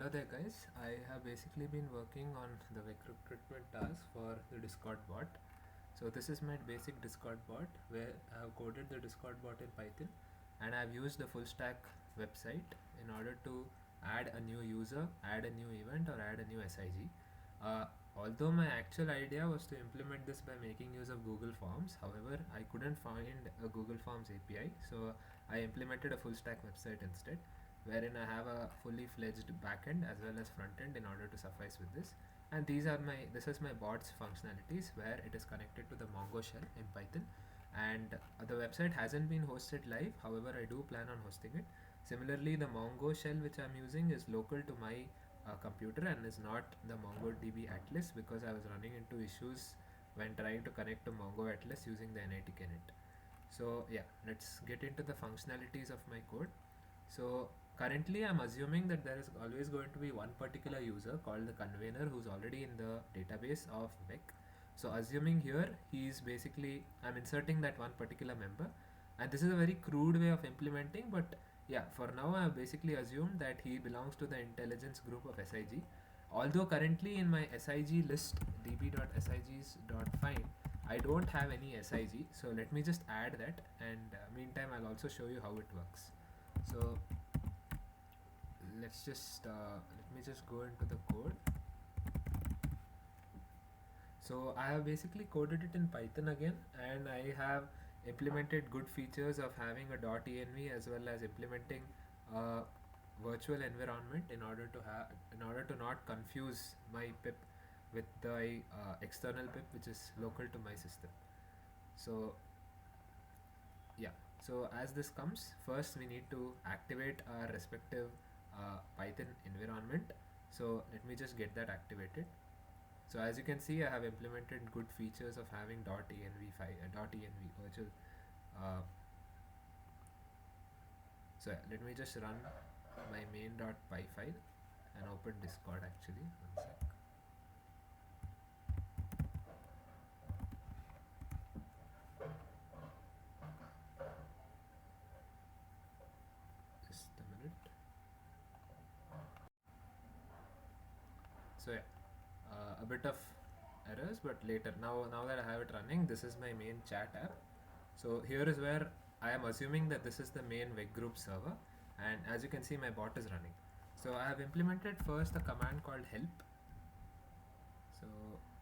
Hello there guys, I have basically been working on the WEC recruitment task for the Discord bot. So this is my basic Discord bot where I have coded the Discord bot in Python and I have used the full stack website in order to add a new user, add a new event or add a new SIG. Uh, Although my actual idea was to implement this by making use of Google Forms, however I couldn't find a Google Forms API, so I implemented a full stack website instead, wherein I have a fully fledged backend as well as front end in order to suffice with this. And this is my bot's functionalities where it is connected to the Mongo shell in Python. And the website hasn't been hosted live, however I do plan on hosting it. Similarly, the Mongo shell which I'm using is local to my computer and is not the MongoDB Atlas, because I was running into issues when trying to connect to Mongo Atlas using the NIT Kennett. So yeah, let's get into the functionalities of my code. So currently I'm assuming that there is always going to be one particular user called the convener who's already in the database of WEC. So assuming here I'm inserting that one particular member, and this is a very crude way of implementing, but yeah, for now I have basically assumed that he belongs to the intelligence group of SIG. Although currently in my SIG list db.sigs.find I don't have any SIG, so let me just add that, and meantime I'll also show you how it works. So let me just go into the code. So I have basically coded it in Python again, and I have implemented good features of having a .env as well as implementing a virtual environment in order to not confuse my pip with the external pip which is local to my system. So yeah, so as this comes, first we need to activate our respective Python environment. So let me just get that activated. So as you can see, I have implemented good features of having .env virtual. So let me just run my main.py file and open Discord actually. One sec. Just a minute. So yeah, a bit of errors, but later. Now that I have it running, this is my main chat app. So here is where I am assuming that this is the main WEC group server, and as you can see, my bot is running. So I have implemented first a command called help. So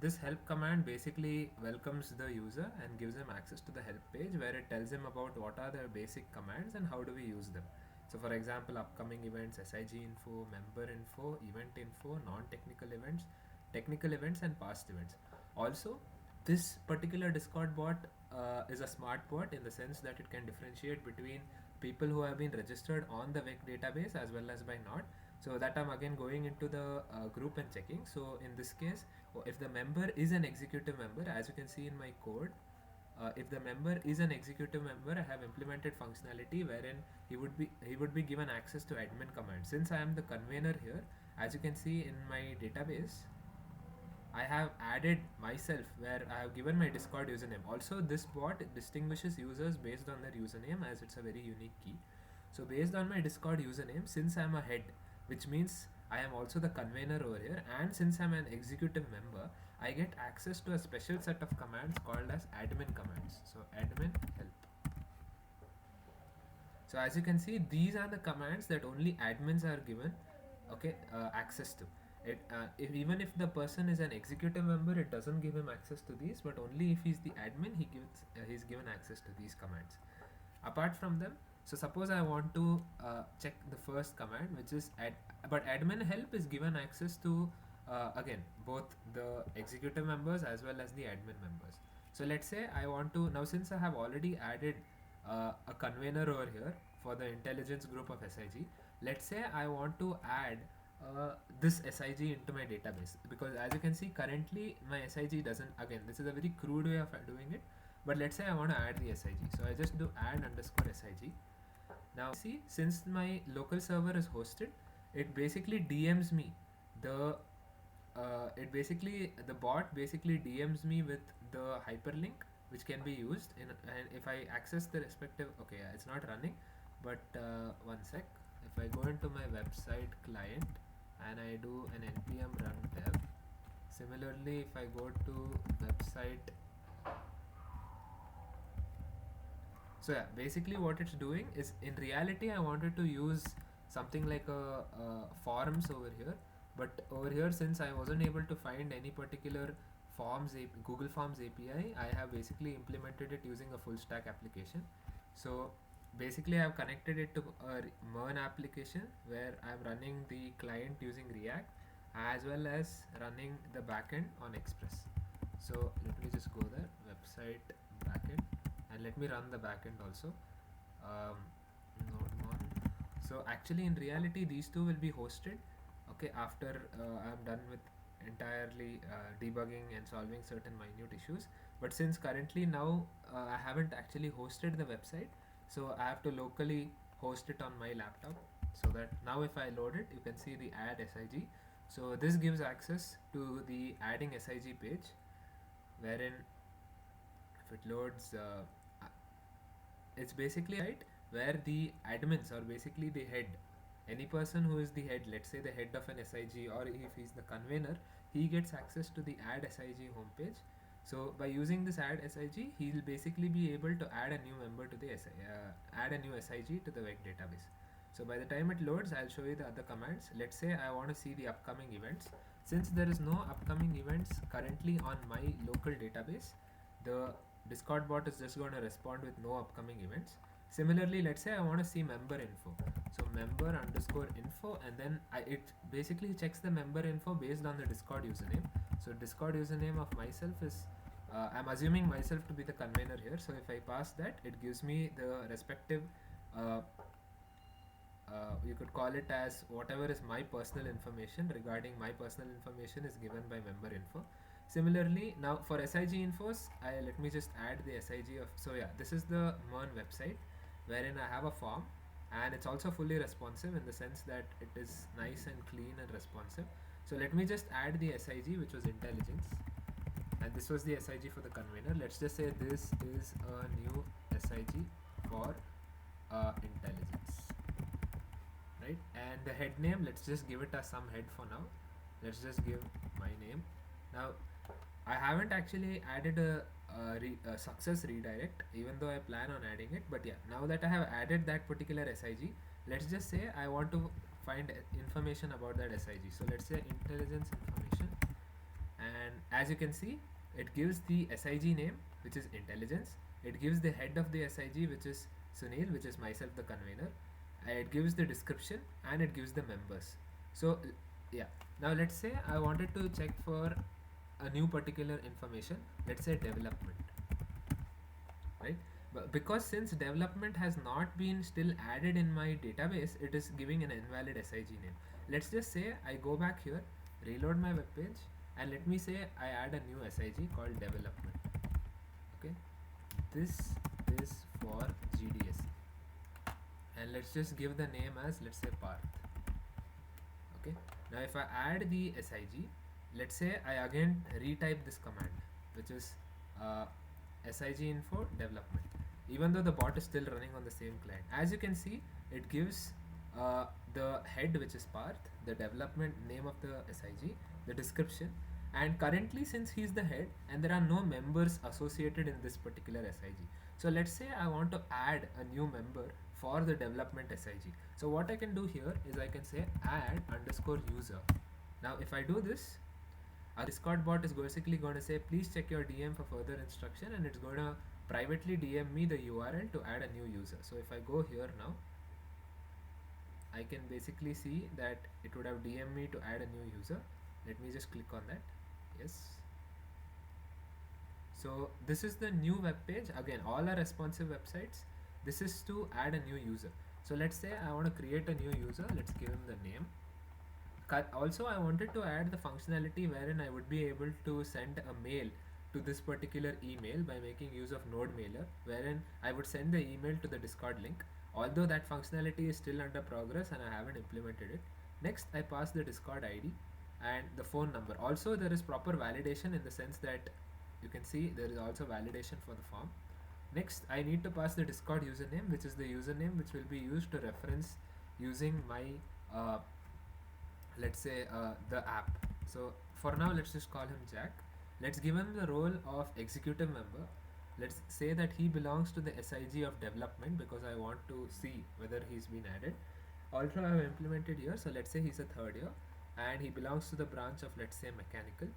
this help command basically welcomes the user and gives him access to the help page, where it tells him about what are the basic commands and how do we use them. So for example, upcoming events, SIG info, member info, event info, non-technical events, technical events, and past events. Also, this particular Discord bot is a smart bot in the sense that it can differentiate between people who have been registered on the WEC database as well as by not. So that I'm again going into the group and checking. So in this case, if the member is an executive member, as you can see in my code, if the member is an executive member, I have implemented functionality wherein he would be given access to admin commands. Since I am the convener here, as you can see in my database, I have added myself where I have given my Discord username. Also, this bot distinguishes users based on their username, as it's a very unique key. So based on my Discord username, since I'm a head, which means I am also the convener over here, and since I'm an executive member, I get access to a special set of commands called as admin commands. So admin help. So as you can see, these are the commands that only admins are given access to. Even if the person is an executive member, it doesn't give him access to these, but only if he's the admin, he's given access to these commands. Apart from them, so suppose I want to check the first command, which is but admin help is given access to again both the executive members as well as the admin members. So let's say I want to now, since I have already added a convener over here for the intelligence group of SIG. Let's say I want to add this SIG into my database, because as you can see currently my SIG doesn't, again this is a very crude way of doing it, but let's say I want to add the SIG. So I just do add underscore SIG. Now see, since my local server is hosted, it basically DMs me the the bot basically DMs me with the hyperlink which can be used in, and if I access the respective, okay, it's not running, but one sec, if I go into my website client and I do an npm run dev. Similarly, if I go to website, so yeah, basically what it's doing is, in reality I wanted to use something like a forms over here, but over here, since I wasn't able to find any particular Google Forms API, I have basically implemented it using a full stack application. So basically I have connected it to a MERN application where I'm running the client using React as well as running the backend on Express. So let me just go there, website backend, and let me run the backend also. um, Node 1. So actually in reality these two will be hosted, okay, after I'm done with entirely debugging and solving certain minute issues. But since currently now I haven't actually hosted the website, so I have to locally host it on my laptop, so that now if I load it, you can see the add SIG. So this gives access to the adding SIG page, wherein if it loads, it's basically right where the admins, or basically the head, any person who is the head, let's say the head of an SIG, or if he's the convener, he gets access to the add SIG homepage. So by using this add SIG, he'll basically be able to add a new member to the add a new SIG to the WEC database. So by the time it loads, I'll show you the other commands. Let's say I want to see the upcoming events. Since there is no upcoming events currently on my local database, the Discord bot is just going to respond with no upcoming events. Similarly, let's say I want to see member info. So member underscore info, and then it basically checks the member info based on the Discord username. So Discord username of myself is, I'm assuming myself to be the convener here. So if I pass that, it gives me the respective, you could call it as whatever is my personal information. Regarding my personal information is given by member info. Similarly, now for SIG infos, let me just add the SIG of, so yeah, this is the MERN website wherein I have a form, and it's also fully responsive in the sense that it is nice and clean and responsive. So let me just add the SIG, which was intelligence, and this was the SIG for the convener. Let's just say this is a new SIG for intelligence, right? And the head name, let's just give it as some head for now. Let's just give my name. Now I haven't actually added a success redirect, even though I plan on adding it. But yeah, now that I have added that particular SIG, let's just say I want to find information about that SIG. So let's say intelligence information, and as you can see, it gives the SIG name, which is intelligence. It gives the head of the SIG, which is Sunil, which is myself, the convener. It gives the description, and it gives the members. So yeah, now let's say I wanted to check for a new particular information, let's say development, right? But because since development has not been still added in my database, it is giving an invalid SIG name. Let's just say I go back here, reload my web page, and let me say I add a new SIG called development. Okay, this is for GDSE, and let's just give the name as, let's say, Parth. Okay, now if I add the SIG, let's say I again retype this command, which is SIG info development, even though the bot is still running on the same client. As you can see, it gives the head, which is Parth, the development name of the SIG, the description, and currently since he's the head and there are no members associated in this particular SIG, so let's say I want to add a new member for the development SIG. So what I can do here is I can say add underscore user. Now if I do this, our Discord bot is basically going to say please check your DM for further instruction, and it's going to privately DM me the URL to add a new user. So if I go here now, I can basically see that it would have DM me to add a new user. Let me just click on that. Yes. So this is the new web page. Again, all are responsive websites. This is to add a new user. So let's say I want to create a new user. Let's give him the name. Also, I wanted to add the functionality wherein I would be able to send a mail to this particular email by making use of Node Mailer, wherein I would send the email to the Discord link. Although that functionality is still under progress and I haven't implemented it. Next, I pass the Discord ID and the phone number. Also, there is proper validation in the sense that you can see there is also validation for the form. Next, I need to pass the Discord username, which is the username which will be used to reference using my let's say the app. So for now, let's just call him Jack. Let's give him the role of executive member. Let's say that he belongs to the SIG of development because I want to see whether he's been added. Also, I have implemented here. So let's say he's a third year and he belongs to the branch of, let's say, mechanical,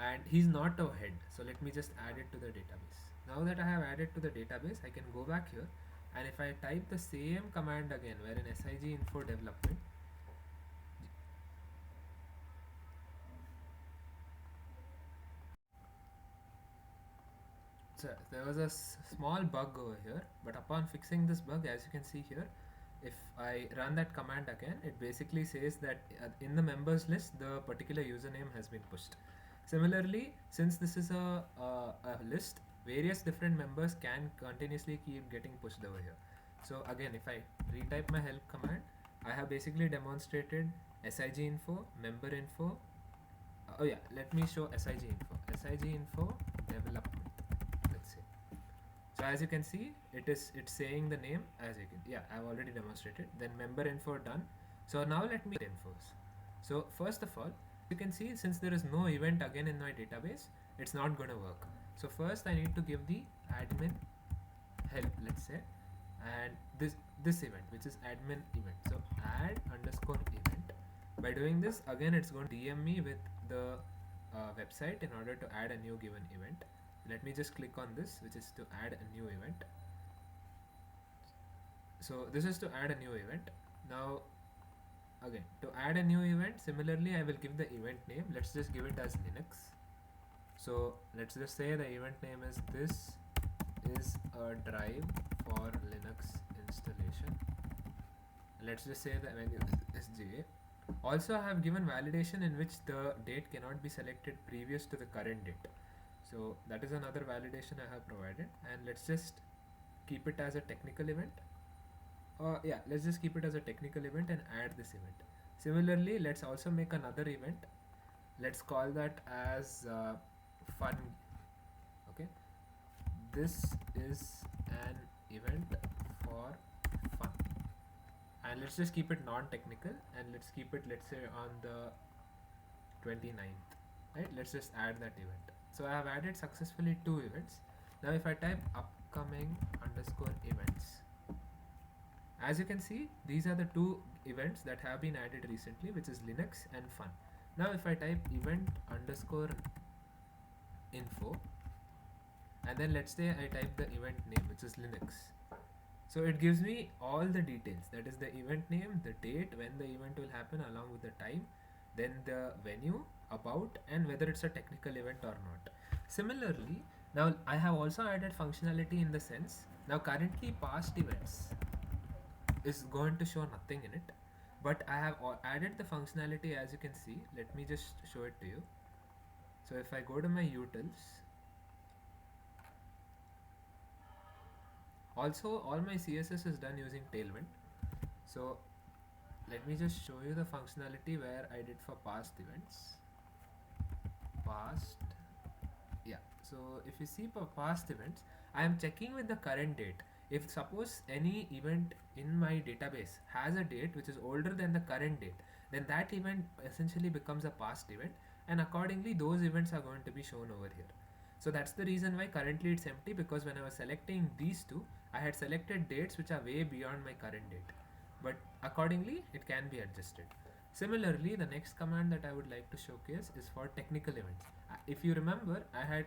and he's not a head. So let me just add it to the database. Now that I have added to the database, I can go back here, and if I type the same command again, where in SIG info development, so there was a small bug over here, but upon fixing this bug, as you can see here, if I run that command again, it basically says that in the members list, the particular username has been pushed. Similarly, since this is a list, various different members can continuously keep getting pushed over here. So again, if I retype my help command, I have basically demonstrated SIG info, member info. Oh yeah, let me show SIG info. SIG info development. Let's say. So as you can see, it's saying the name as you can. Yeah, I've already demonstrated. Then member info done. So now let me infos. So first of all, you can see since there is no event again in my database, it's not going to work. So first I need to give the admin help, let's say, and this event, which is admin event. So add underscore event. By doing this, again it's going to DM me with the website in order to add a new given event. Let me just click on this, which is to add a new event. So this is to add a new event. Now again, to add a new event, similarly I will give the event name. Let's just give it as Linux. So let's just say the event name is this is a drive for Linux installation. Let's just say the menu is SJ. Also, I have given validation in which the date cannot be selected previous to the current date. So that is another validation I have provided, and let's just keep it as a technical event. Yeah, let's just keep it as a technical event and add this event. Similarly, let's also make another event. Let's call that as fun. Okay, this is an event for fun, and let's just keep it non-technical, and let's keep it, let's say, on the 29th. Right, let's just add that event. So I have added successfully 2 events. Now if I type upcoming underscore events, as you can see, these are the 2 events that have been added recently, which is Linux and fun. Now if I type event underscore info, and then let's say I type the event name, which is Linux. So it gives me all the details, that is the event name, the date when the event will happen along with the time, then the venue, about, and whether it's a technical event or not. Similarly, now I have also added functionality in the sense, now currently past events is going to show nothing in it, but I have added the functionality, as you can see. Let me just show it to you. So if I go to my utils, also all my CSS is done using Tailwind. So let me just show you the functionality where I did for past events. Past, yeah. So if you see for past events, I am checking with the current date. If suppose any event in my database has a date which is older than the current date, then that event essentially becomes a past event, and accordingly those events are going to be shown over here. So that's the reason why currently it's empty, because when I was selecting these two, I had selected dates which are way beyond my current date, but accordingly it can be adjusted. Similarly, the next command that I would like to showcase is for technical events. If you remember, I had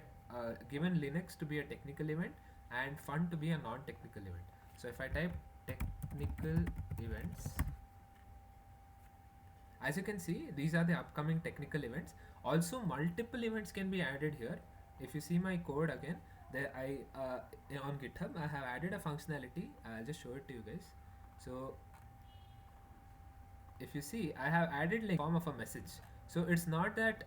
given Linux to be a technical event and fun to be a non-technical event. So if I type technical events, as you can see, these are the upcoming technical events. Also, multiple events can be added here. If you see my code again, there on GitHub I have added a functionality. I'll just show it to you guys. So if you see, I have added like form of a message. So it's not that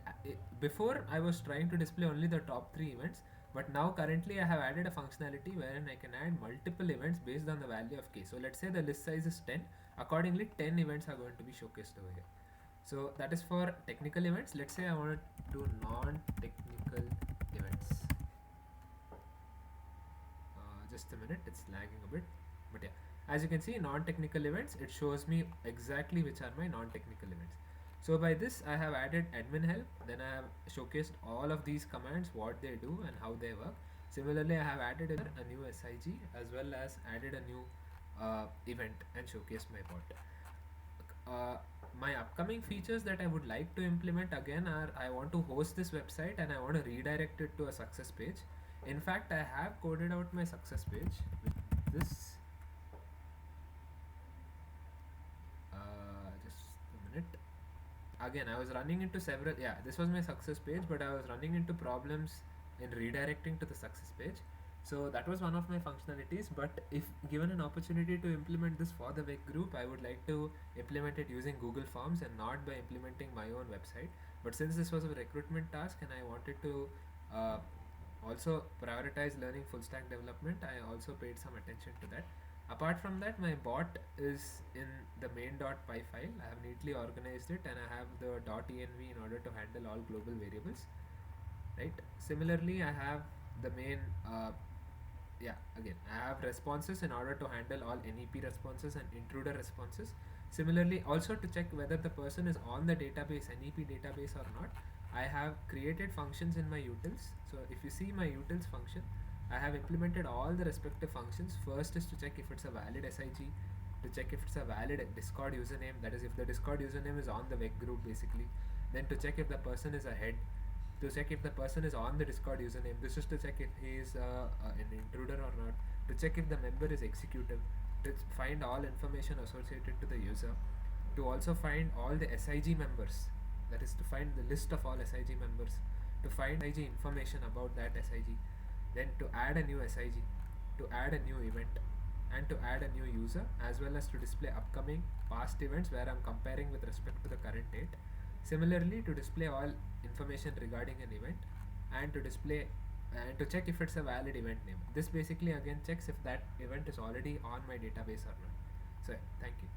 before I was trying to display only the top 3 events, but now currently I have added a functionality wherein I can add multiple events based on the value of k. So let's say the list size is 10. Accordingly, 10 events are going to be showcased over here. So that is for technical events. Let's say I want to do non-technical events. Just a minute, it's lagging a bit, but yeah. As you can see, non-technical events, it shows me exactly which are my non-technical events. So by this I have added admin help, then I have showcased all of these commands, what they do and how they work. Similarly, I have added a new SIG as well as added a new event and showcased my bot. uh, my upcoming features that I would like to implement again are, I want to host this website and I want to redirect it to a success page. In fact, I have coded out my success page with this. Just a minute. Again, I was running into several, yeah, this was my success page, but I was running into problems in redirecting to the success page. So that was one of my functionalities, but if given an opportunity to implement this for the WEC group, I would like to implement it using Google Forms and not by implementing my own website. But since this was a recruitment task and I wanted to uh, also prioritize learning full stack development, I also paid some attention to that. Apart from that, my bot is in the main.py file. I have neatly organized it and I have the .env in order to handle all global variables. Right. Similarly, I have the main yeah, again I have responses in order to handle all NEP responses and intruder responses. Similarly, also to check whether the person is on the database, NEP database or not, I have created functions in my utils. So if you see my utils function, I have implemented all the respective functions. First is to check if it's a valid SIG, to check if it's a valid Discord username, that is if the Discord username is on the WEC group basically. Then to check if the person is a head, to check if the person is on the Discord username. This is to check if he is an intruder or not. To check if the member is executive. To find all information associated to the user. To also find all the SIG members. That is to find the list of all SIG members. To find SIG information about that SIG. Then to add a new SIG. To add a new event. And to add a new user, as well as to display upcoming past events where I'm comparing with respect to the current date. Similarly, to display all information regarding an event and to display and to check if it's a valid event name. This basically again checks if that event is already on my database or not. So thank you.